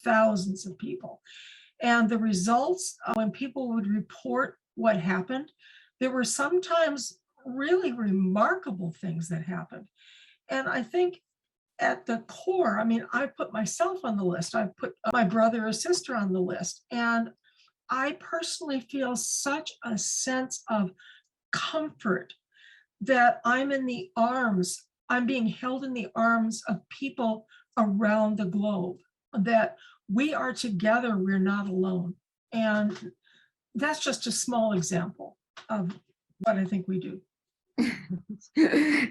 thousands of people. And the results, when people would report what happened, there were sometimes really remarkable things that happened. And I think at the core, I mean, I put myself on the list. I put my brother or sister on the list. And I personally feel such a sense of comfort that I'm being held in the arms of people around the globe, that we are together, we're not alone. And that's just a small example of what I think we do.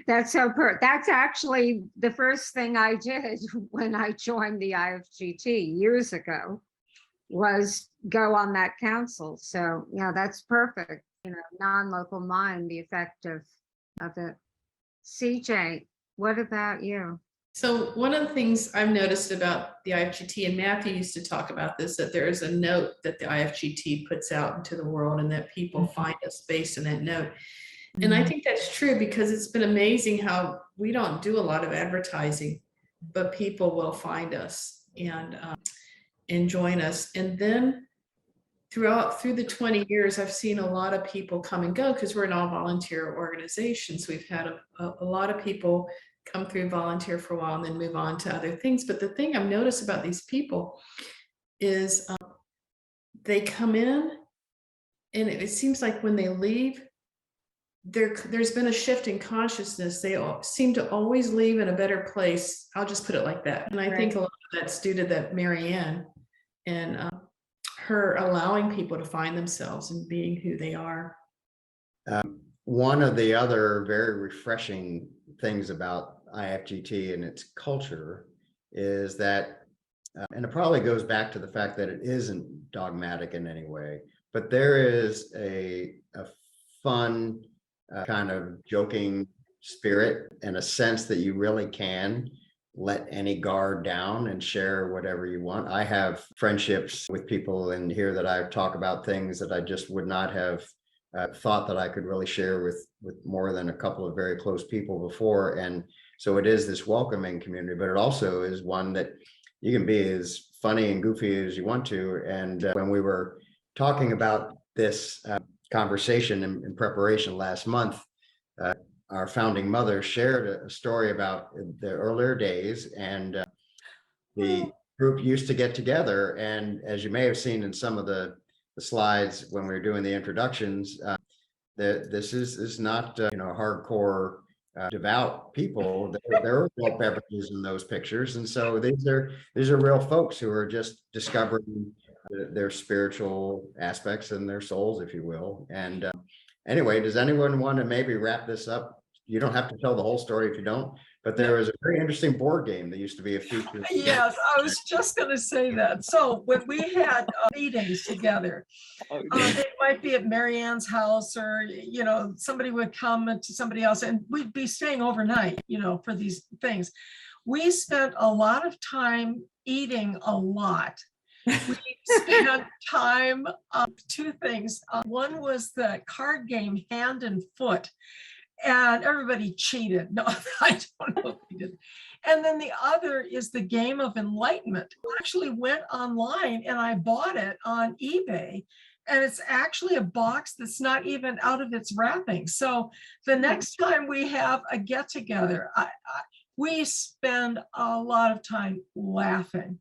That's that's actually the first thing I did when I joined the IFGT years ago, was go on that council. So yeah, that's perfect. Non-local mind, the effect of it. CJ, what about you? So one of the things I've noticed about the IFGT, and Matthew used to talk about this, that there is a note that the IFGT puts out into the world and that people find us based on that note. And I think that's true, because it's been amazing how we don't do a lot of advertising, but people will find us and join us. And then through the 20 years, I've seen a lot of people come and go, because we're an all volunteer organization. So we've had a lot of people come through, volunteer for a while, and then move on to other things. But the thing I've noticed about these people is they come in, and it seems like when they leave, there's been a shift in consciousness. They all seem to always leave in a better place. I'll just put it like that. And I think a lot of that's due to that Marianne and her allowing people to find themselves and being who they are. One of the other very refreshing things about IFGT and its culture is that, and it probably goes back to the fact that it isn't dogmatic in any way, but there is a fun kind of joking spirit, and a sense that you really can let any guard down and share whatever you want. I have friendships with people in here that I talk about things that I just would not have thought that I could really share with more than a couple of very close people before. And so it is this welcoming community, but it also is one that you can be as funny and goofy as you want to. And when we were talking about this conversation in preparation last month, our founding mother shared a story about the earlier days, and the group used to get together. And as you may have seen in some of the slides when we were doing the introductions, this is not hardcore devout people. There are adult beverages in those pictures, and so these are real folks who are just discovering their spiritual aspects and their souls, if you will. And anyway, does anyone want to maybe wrap this up? You don't have to tell the whole story if you don't, but there was a very interesting board game that used to be a feature. Yes, I was just going to say that. So when we had meetings together, it might be at Marianne's house, or somebody would come to somebody else, and we'd be staying overnight, for these things. We spent a lot of time eating a lot. We spent time on two things. One was the card game Hand and Foot, and everybody cheated. No, I don't know if we did. And then the other is the game of enlightenment. I actually went online and I bought it on eBay, and it's actually a box that's not even out of its wrapping. So the next time we have a get together, we spend a lot of time laughing.